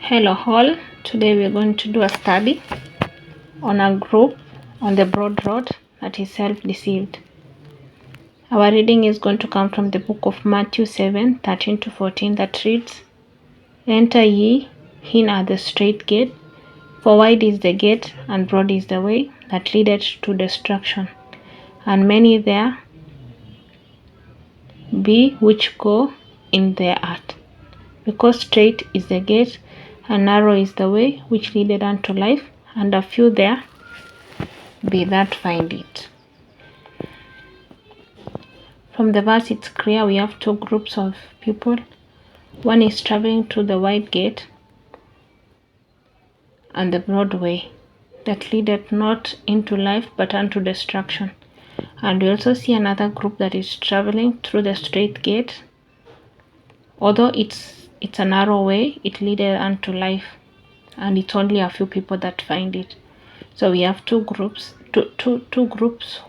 Hello all, today we're going to do a study on a group on the broad road that is self-deceived. Our reading is going to come from the book of Matthew 7:13 to 14 that reads, Enter ye in at the straight gate, for wide is the gate and broad is the way that leadeth to destruction, and many there be which go in thereat. Because straight is the gate, and narrow is the way which leadeth unto life, and a few there be that find it. From the verse it's clear we have two groups of people. One is traveling through the wide gate and the broad way that leadeth not into life but unto destruction. And we also see another group that is traveling through the straight gate. Although it's a narrow way, it leadeth unto life, and it's only a few people that find it. So we have two groups,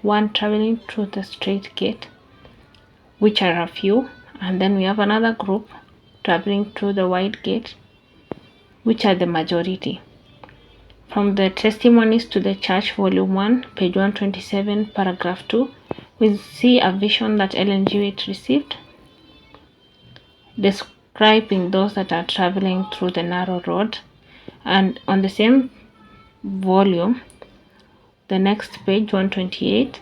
one traveling through the straight gate, which are a few, and then we have another group traveling through the wide gate, which are the majority. From the Testimonies to the Church, Volume 1, page 127, paragraph 2, we see a vision that Ellen G. White received, describing those that are traveling through the narrow road. And on the same volume, the next page, 128,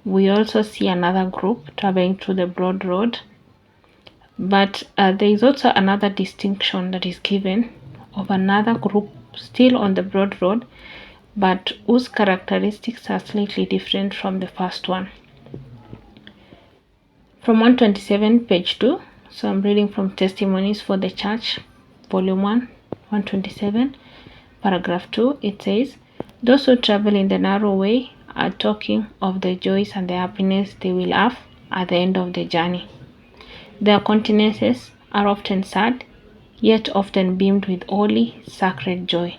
we also see another group traveling through the broad road. But there is also another distinction that is given of another group still on the broad road, but whose characteristics are slightly different from the first one. From 127, page 2, so I'm reading from Testimonies for the Church, Volume 1, 127, paragraph 2, it says, Those who travel in the narrow way are talking of the joys and the happiness they will have at the end of the journey. Their countenances are often sad, yet often beamed with holy, sacred joy.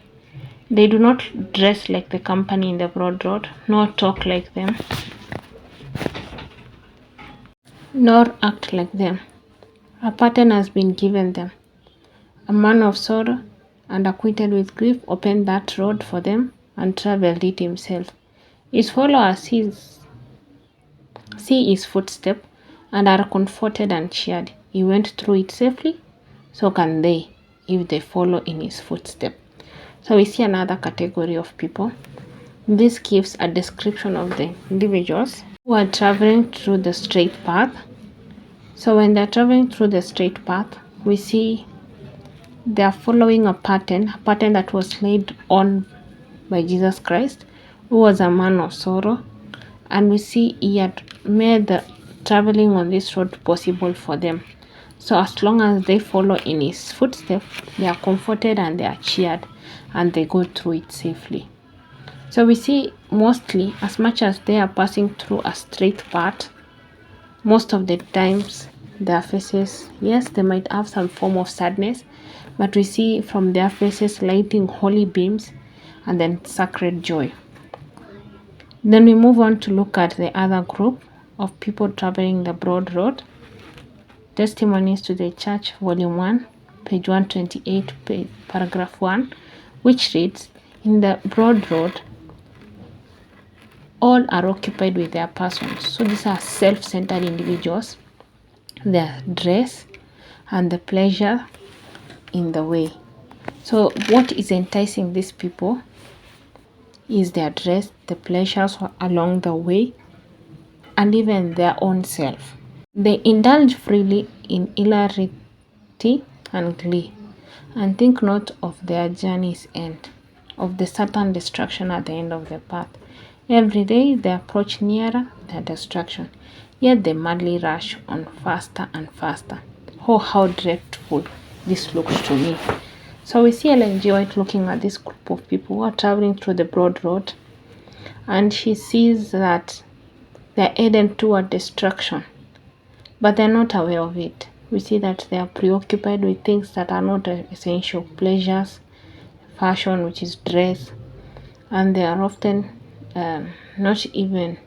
They do not dress like the company in the broad road, nor talk like them, nor act like them. A pattern has been given them. A man of sorrow and acquainted with grief opened that road for them and travelled it himself. His followers see his footstep and are comforted and cheered. He went through it safely, so can they if they follow in his footstep. So we see another category of people. This gives a description of the individuals who are traveling through the straight path. So when they're traveling through the straight path, we see they are following a pattern that was laid on by Jesus Christ, who was a man of sorrow. And we see he had made the traveling on this road possible for them. So as long as they follow in his footsteps, they are comforted and they are cheered and they go through it safely. So we see mostly, as much as they are passing through a straight path, most of the times their faces, yes, they might have some form of sadness, but we see from their faces lighting holy beams and then sacred joy. Then we move on to look at the other group of people traveling the broad road. Testimonies to the Church, Volume 1, page 128, paragraph 1, which reads, In the broad road, all are occupied with their persons. So these are self-centered individuals, their dress, and the pleasure in the way. So what is enticing these people is their dress, the pleasures along the way, and even their own self. They indulge freely in hilarity and glee, and think not of their journey's end, of the certain destruction at the end of the path. Every day they approach nearer their destruction, yet they madly rush on faster and faster. Oh, how dreadful this looks to me. So we see Ellen G. White looking at this group of people who are traveling through the broad road, and she sees that they're headed toward destruction, but they're not aware of it. We see that they are preoccupied with things that are not essential, pleasures, fashion, which is dress, and they are often not even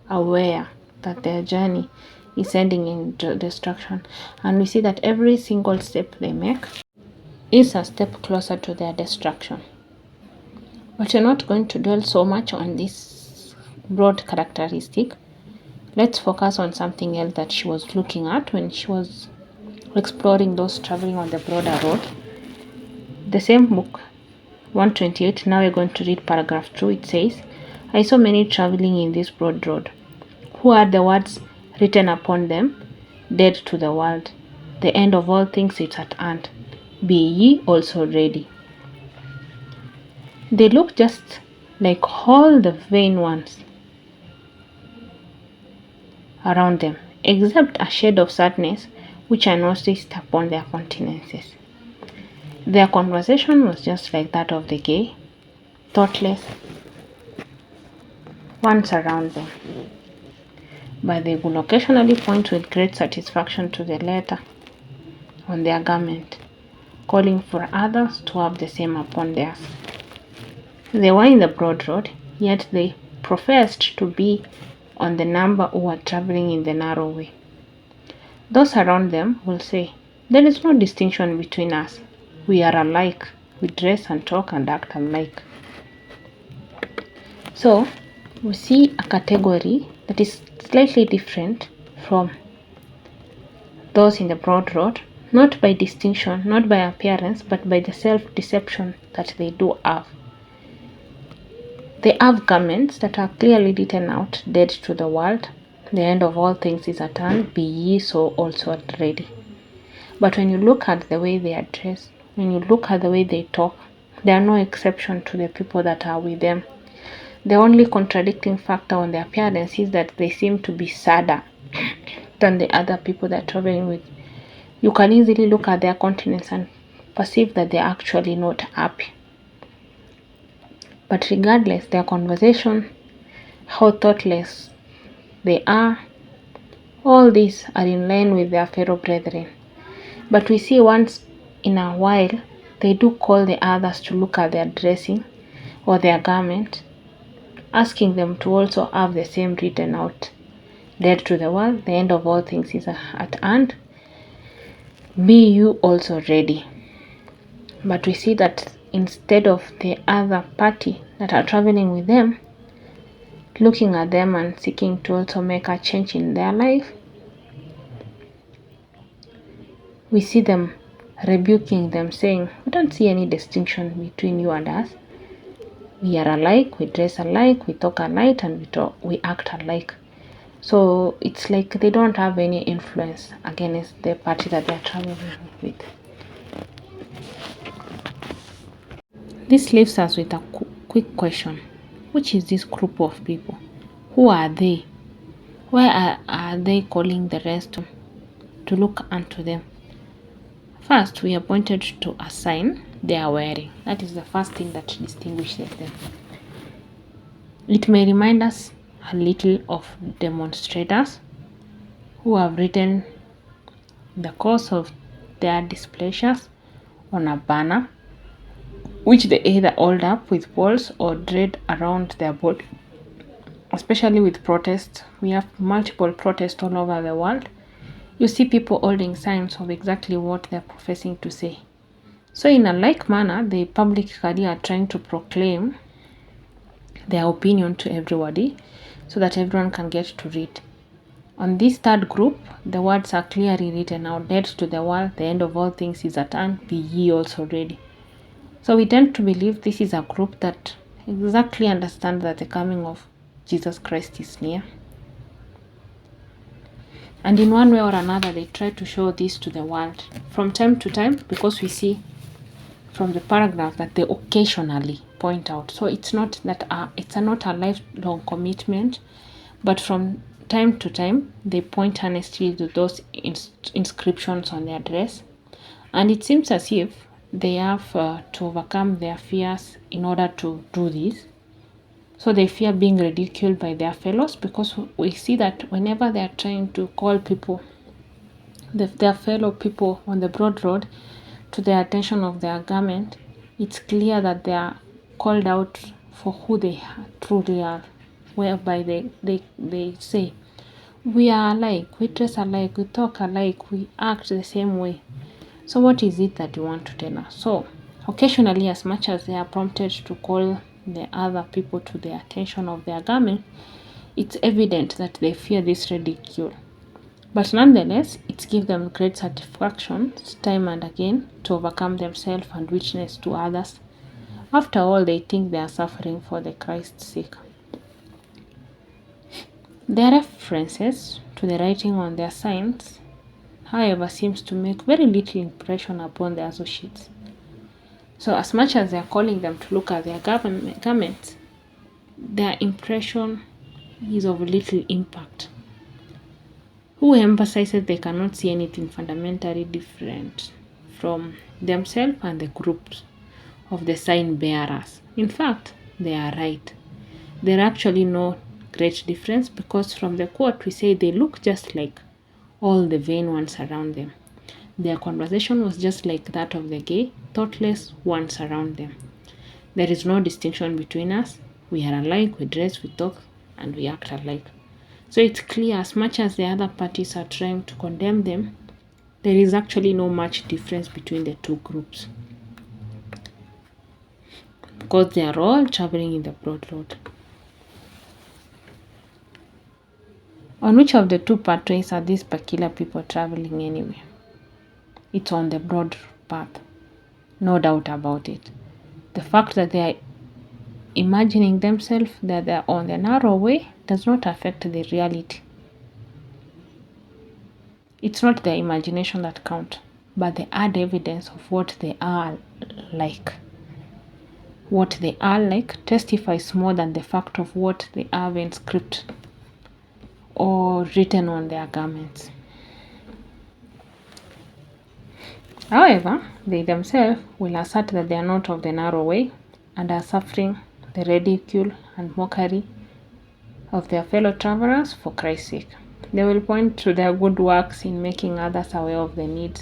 aware that their journey is ending in destruction. And we see that every single step they make, is a step closer to their destruction. But we're not going to dwell so much on this broad characteristic. Let's focus on something else that she was looking at when she was exploring those traveling on the broader road. The same book, 128, now we're going to read paragraph 2. It says, I saw many traveling in this broad road, who had the words written upon them, dead to the world. The end of all things is at hand. Be ye also ready. They look just like all the vain ones around them, except a shade of sadness which I noticed upon their countenances. Their conversation was just like that of the gay, thoughtless ones around them, but they would occasionally point with great satisfaction to the letter on their garment, calling for others to have the same upon theirs. They were in the broad road, yet they professed to be on the number who were traveling in the narrow way. Those around them will say, there is no distinction between us. We are alike. We dress and talk and act alike. So, we see a category that is slightly different from those in the broad road, not by distinction, not by appearance, but by the self-deception that they do have. They have garments that are clearly written out, dead to the world. The end of all things is at hand. Be ye so also ready. But when you look at the way they are dressed, when you look at the way they talk, there are no exception to the people that are with them. The only contradicting factor on their appearance is that they seem to be sadder than the other people they're traveling with. You can easily look at their countenance and perceive that they're actually not happy. But regardless, their conversation, how thoughtless they are, all these are in line with their fellow brethren. But we see once in a while, they do call the others to look at their dressing or their garment, asking them to also have the same written out. Dead to the world, the end of all things is at hand. Be you also ready. But we see that instead of the other party that are traveling with them, looking at them and seeking to also make a change in their life, we see them rebuking them, saying, we don't see any distinction between you and us. We are alike, we dress alike, we talk alike, and we act alike. So it's like they don't have any influence against the party that they're traveling with. This leaves us with a quick question. Which is this group of people? Who are they? Why are they calling the rest to look unto them? First, we are pointed to a sign they are wearing. That is the first thing that distinguishes them. It may remind us a little of demonstrators who have written the cause of their displeasures on a banner, which they either hold up with poles or drape around their body. Especially with protests, we have multiple protests all over the world. You see people holding signs of exactly what they're professing to say. So in a like manner, they publicly are trying to proclaim their opinion to everybody so that everyone can get to read. On this third group, the words are clearly written out, dead to the world, the end of all things is at hand, be ye also ready. So we tend to believe this is a group that exactly understands that the coming of Jesus Christ is near. And in one way or another, they try to show this to the world from time to time, because we see from the paragraph that they occasionally point out. So it's not that it's not a lifelong commitment, but from time to time, they point honestly to those inscriptions on their dress. And it seems as if they have to overcome their fears in order to do this. So they fear being ridiculed by their fellows, because we see that whenever they are trying to call people, their fellow people on the broad road, to the attention of their garment, it's clear that they are called out for who they truly are, whereby they say, we are alike, we dress alike, we talk alike, we act the same way. So what is it that you want to tell us? So occasionally, as much as they are prompted to call the other people to the attention of their garment, it's evident that they fear this ridicule. But nonetheless, it gives them great satisfaction time and again to overcome themselves and witness to others. After all, they think they are suffering for the Christ's sake. Their references to the writing on their signs, however, seems to make very little impression upon the associates. So as much as they are calling them to look at their garments, their impression is of little impact. Who emphasizes they cannot see anything fundamentally different from themselves and the groups of the sign bearers. In fact, they are right. There are actually no great difference because from the quote we say they look just like all the vain ones around them. Their conversation was just like that of the gay, thoughtless ones around them. There is no distinction between us. We are alike, we dress, we talk, and we act alike. So it's clear as much as the other parties are trying to condemn them, there is actually no much difference between the two groups. Because they are all traveling in the broad road. On which of the two pathways are these peculiar people traveling anyway? It's on the broad path. No doubt about it. The fact that they are imagining themselves that they are on the narrow way does not affect the reality. It's not their imagination that counts, but they add evidence of what they are like. What they are like testifies more than the fact of what they have in script or written on their garments. However, they themselves will assert that they are not of the narrow way and are suffering the ridicule and mockery of their fellow travelers for Christ's sake. They will point to their good works in making others aware of the need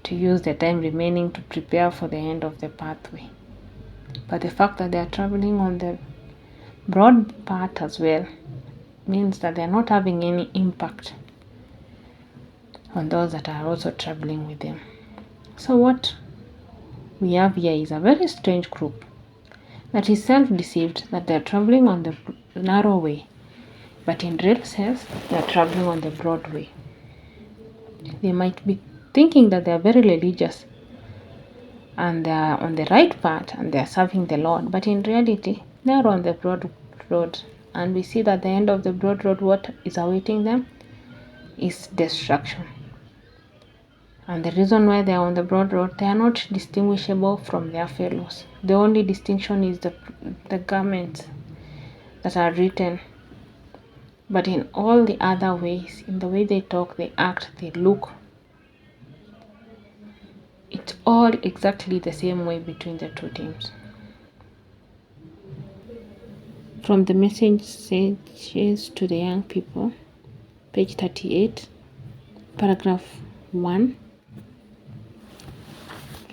to use the time remaining to prepare for the end of the pathway. But the fact that they are traveling on the broad path as well means that they are not having any impact on those that are also traveling with them. So what we have here is a very strange group that is self-deceived that they are traveling on the narrow way, but in real sense they are traveling on the broad way. They might be thinking that they are very religious and they are on the right path and they are serving the Lord, but in reality they are on the broad road, and we see that at the end of the broad road what is awaiting them is destruction. And the reason why they are on the broad road, they are not distinguishable from their fellows. The only distinction is the garments that are written. But in all the other ways, in the way they talk, they act, they look, it's all exactly the same way between the two teams. From the messages to the young people, page 38, paragraph 1.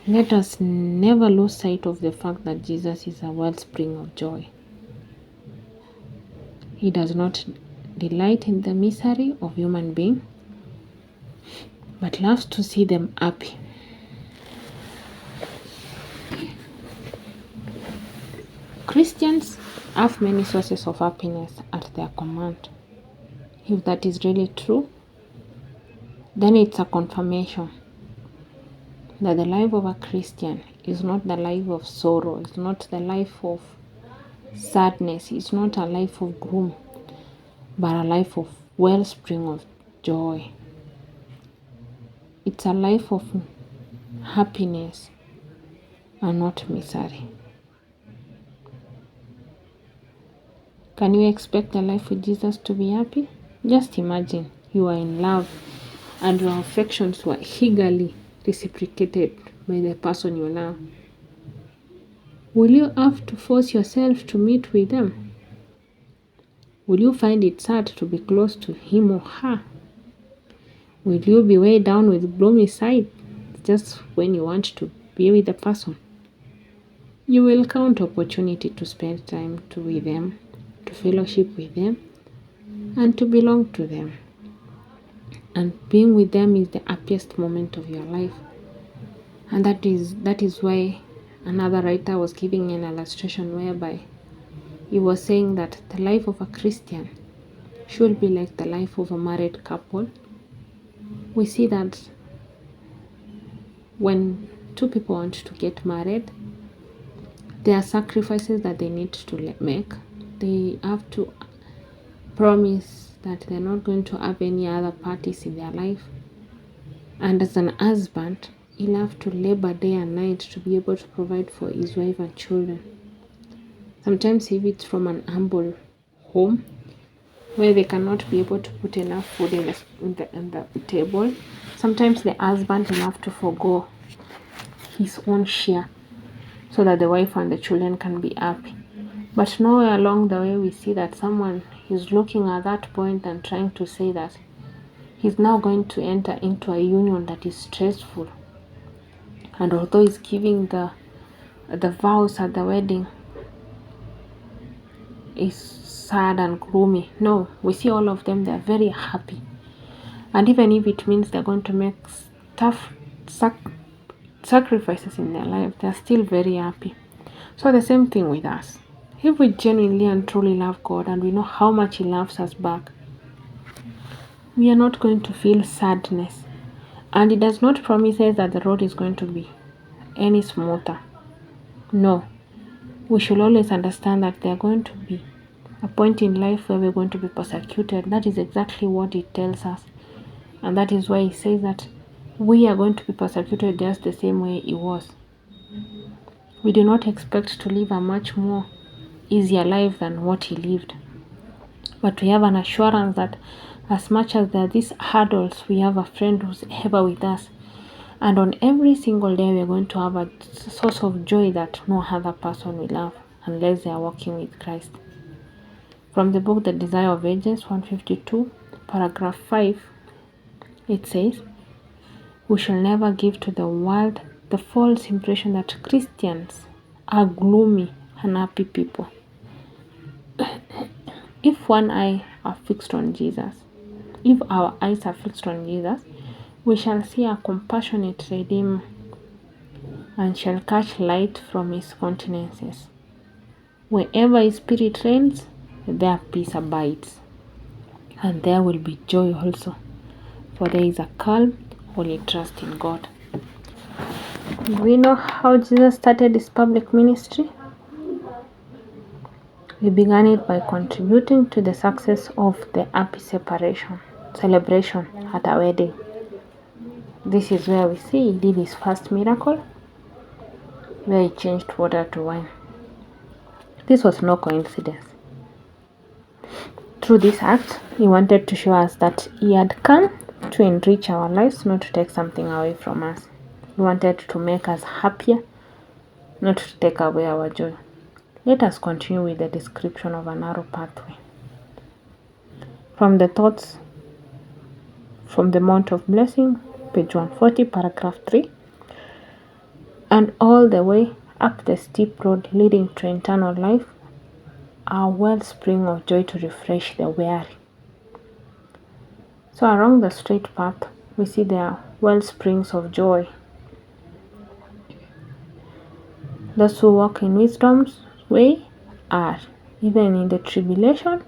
Let us never lose sight of the fact that Jesus is a wellspring of joy. He does not delight in the misery of human beings, but loves to see them happy. Christians have many sources of happiness at their command. If that is really true, then it's a confirmation that the life of a Christian is not the life of sorrow, it's not the life of sadness, it's not a life of gloom, but a life of wellspring of joy. It's a life of happiness and not misery. Can you expect a life with Jesus to be happy? Just imagine you are in love and your affections were eagerly reciprocated by the person you love. Will you have to force yourself to meet with them? Will you find it sad to be close to him or her? Will you be weighed down with gloomy sight just when you want to be with the person? You will count opportunity to spend time with them, to fellowship with them, and to belong to them. And being with them is the happiest moment of your life. And that is why another writer was giving an illustration whereby he was saying that the life of a Christian should be like the life of a married couple. We see that when two people want to get married, there are sacrifices that they need to make. They have to promise that they're not going to have any other parties in their life. And as an husband, he'll have to labor day and night to be able to provide for his wife and children. Sometimes if it's from an humble home where they cannot be able to put enough food in the table, sometimes the husband will have to forgo his own share so that the wife and the children can be happy. But nowhere along the way we see that someone is looking at that point and trying to say that he's now going to enter into a union that is stressful. And although he's giving the vows at the wedding is sad and gloomy, no, we see all of them, they're very happy. And even if it means they're going to make tough sacrifices in their life, they're still very happy. So the same thing with us. If we genuinely and truly love God and we know how much He loves us back, we are not going to feel sadness. And it does not promise us that the road is going to be any smoother. No. We should always understand that there are going to be a point in life where we're going to be persecuted. That is exactly what it tells us. And that is why He says that we are going to be persecuted just the same way He was. We do not expect to live a much more easier life than what He lived. But we have an assurance that as much as there are these hurdles, we have a friend who's ever with us. And on every single day, we're going to have a source of joy that no other person will have unless they are walking with Christ. From the book The Desire of Ages, 152, paragraph 5, it says, "We shall never give to the world the false impression that Christians are gloomy, unhappy people. If one eye are fixed on Jesus, if our eyes are fixed on Jesus, we shall see a compassionate Redeemer and shall catch light from His countenances. Wherever His Spirit reigns, there peace abides, and there will be joy also, for there is a calm, holy trust in God." Do we know how Jesus started His public ministry? He began it by contributing to the success of the happy celebration at a wedding. This is where we see He did His first miracle, where He changed water to wine. This was no coincidence. Through this act, He wanted to show us that He had come to enrich our lives, not to take something away from us. He wanted to make us happier, not to take away our joy. Let us continue with the description of a narrow pathway. From the Thoughts from the Mount of Blessing, page 140, paragraph 3. "And all the way up the steep road leading to eternal life, a wellspring of joy to refresh the weary." So along the straight path, we see there are wellsprings of joy. Those who walk in wisdom's way are, even in the tribulation,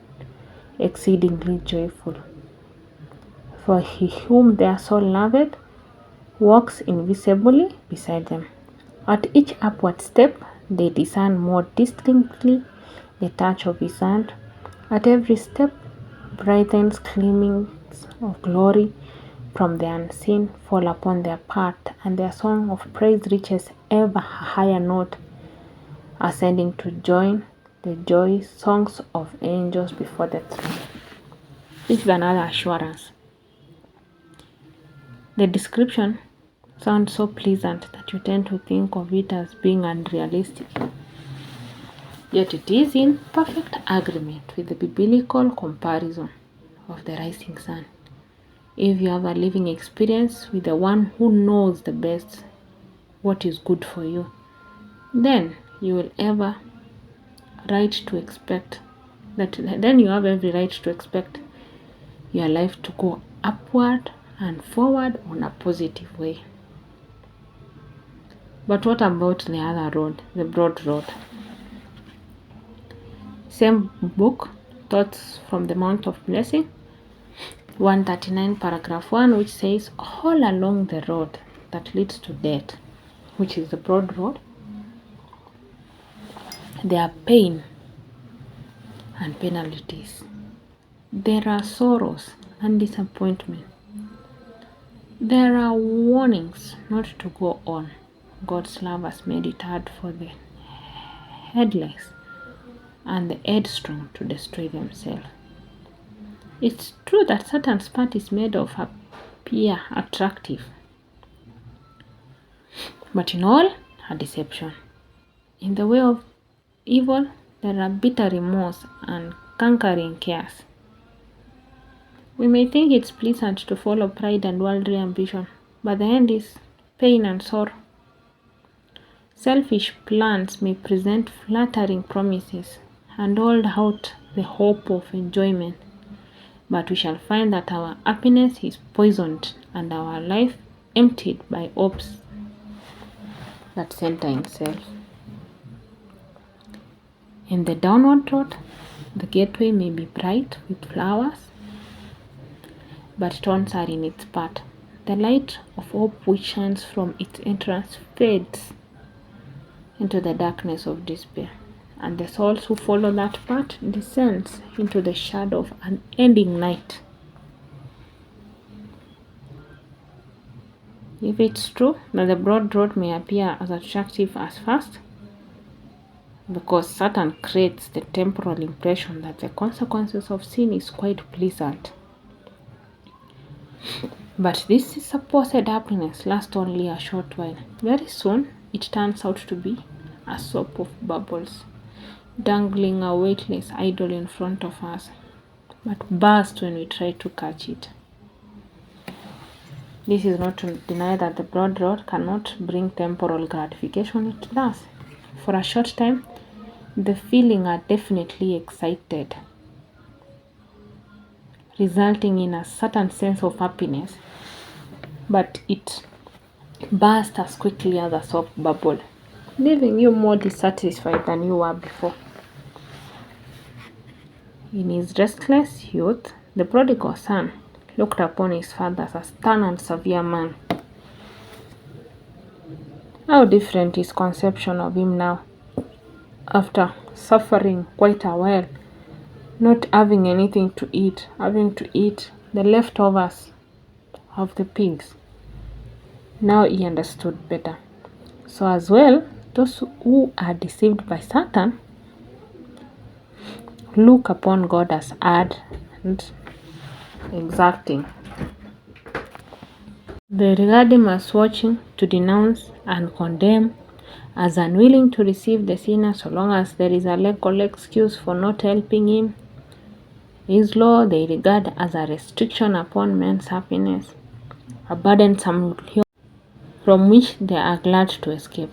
exceedingly joyful. For He whom their soul loveth walks invisibly beside them. At each upward step, they discern more distinctly the touch of His hand. At every step, brightens gleamings of glory from the unseen fall upon their path, and their song of praise reaches ever a higher note, ascending to join the joy songs of angels before the throne. This is another assurance. The description sounds so pleasant that you tend to think of it as being unrealistic. Yet it is in perfect agreement with the biblical comparison of the rising sun. If you have a living experience with the one who knows the best what is good for you, then you will ever right to expect that then you have every right to expect your life to go upward and forward on a positive way. But what about the other road, the broad road? Same book, Thoughts from the Mount of Blessing, 139 paragraph 1, which says, all along the road that leads to death, which is the broad road, there are pain and penalties. There are sorrows and disappointment. There are warnings not to go on. God's love has made it hard for the headless and the headstrong to destroy themselves. It's true that Satan's path is made of appear attractive, but in all, a deception. In the way of evil, there are bitter remorse and conquering cares. We may think it's pleasant to follow pride and worldly ambition, but the end is pain and sorrow. Selfish plans may present flattering promises and hold out the hope of enjoyment, but we shall find that our happiness is poisoned and our life emptied by hopes that center in self. In the downward road, the gateway may be bright with flowers, but thorns are in its path. The light of hope which shines from its entrance fades into the darkness of despair, and the souls who follow that path descends into the shadow of an ending night. If it's true that the broad road may appear as attractive as first, because Satan creates the temporal impression that the consequences of sin is quite pleasant. But this supposed happiness lasts only a short while. Very soon, it turns out to be a soap of bubbles, dangling a weightless idol in front of us, but bursts when we try to catch it. This is not to deny that the broad road cannot bring temporal gratification. It does. For a short time, the feeling are definitely excited, resulting in a certain sense of happiness, but it bursts as quickly as a soap bubble, leaving you more dissatisfied than you were before. In his restless youth, the prodigal son looked upon his father as a stern and severe man. How different his conception of him now, after suffering quite a while, not having anything to eat, having to eat the leftovers of the pigs. Now he understood better. So as well, those who are deceived by Satan look upon God as hard and exacting. They regard him as watching to denounce and condemn, as unwilling to receive the sinner so long as there is a legal excuse for not helping him. His law they regard as a restriction upon men's happiness, a burdensome from which they are glad to escape.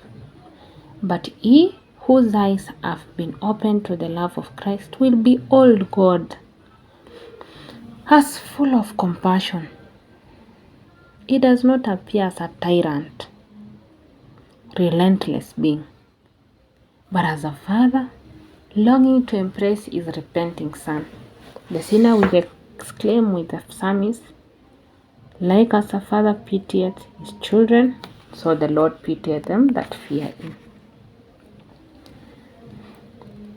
But he whose eyes have been opened to the love of Christ will behold God as full of compassion. He does not appear as a tyrant, relentless being, but as a father longing to embrace his repenting son. The sinner will exclaim with the psalmist, like as a father pitieth his children, so the Lord pitieth them that fear him.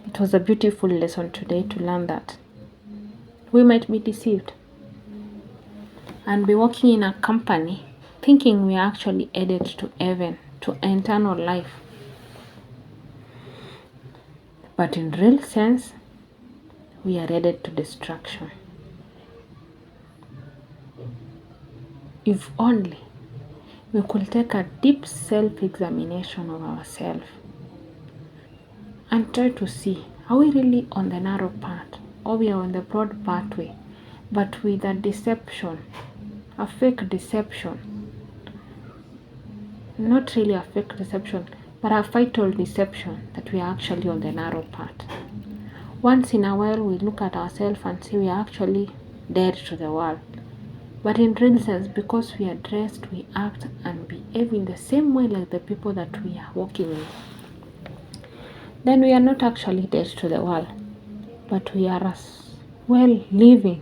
It was a beautiful lesson today to learn that we might be deceived and be walking in a company thinking we are actually headed to heaven, to eternal life. But in real sense, we are headed to destruction. If only we could take a deep self-examination of ourselves and try to see, are we really on the narrow path, or we are on the broad pathway, but with a deception, a fake deception. Not really a fake deception, but a vital deception that we are actually on the narrow path. Once in a while, we look at ourselves and see we are actually dead to the world. But in real sense, because we are dressed, we act and behave in the same way like the people that we are walking with, then we are not actually dead to the world, but we are as well living,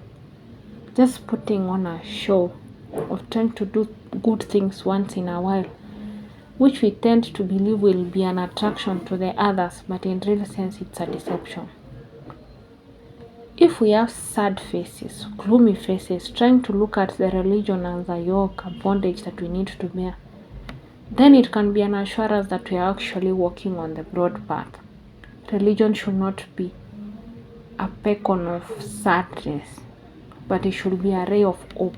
just putting on a show of trying to do good things once in a while, which we tend to believe will be an attraction to the others, but in real sense it's a deception. If we have sad faces, gloomy faces, trying to look at the religion as a yoke, a bondage that we need to bear, then it can be an assurance that we are actually walking on the broad path. Religion should not be a beacon of sadness, but it should be a ray of hope.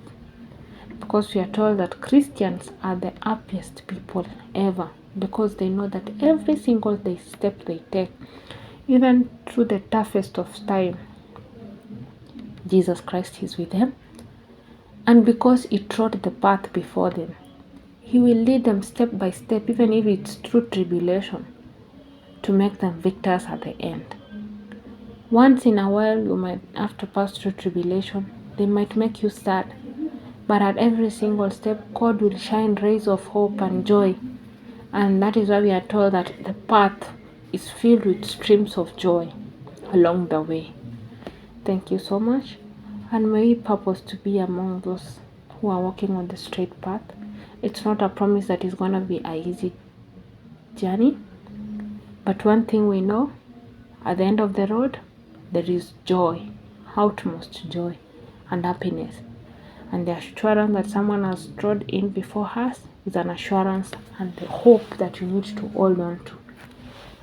Because we are told that Christians are the happiest people ever, because they know that every single step they take, even through the toughest of time, Jesus Christ is with them. And because He trod the path before them, He will lead them step by step, even if it's through tribulation, to make them victors at the end. Once in a while, you might have to pass through tribulation. They might make you sad. But at every single step, God will shine rays of hope and joy. And that is why we are told that the path is filled with streams of joy along the way. Thank you so much. And may we purpose to be among those who are walking on the straight path. It's not a promise that it's going to be an easy journey. But one thing we know, at the end of the road, there is joy, utmost joy and happiness. And the assurance that someone has trod in before us is an assurance and the hope that you need to hold on to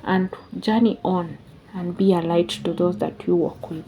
and journey on and be a light to those that you walk with.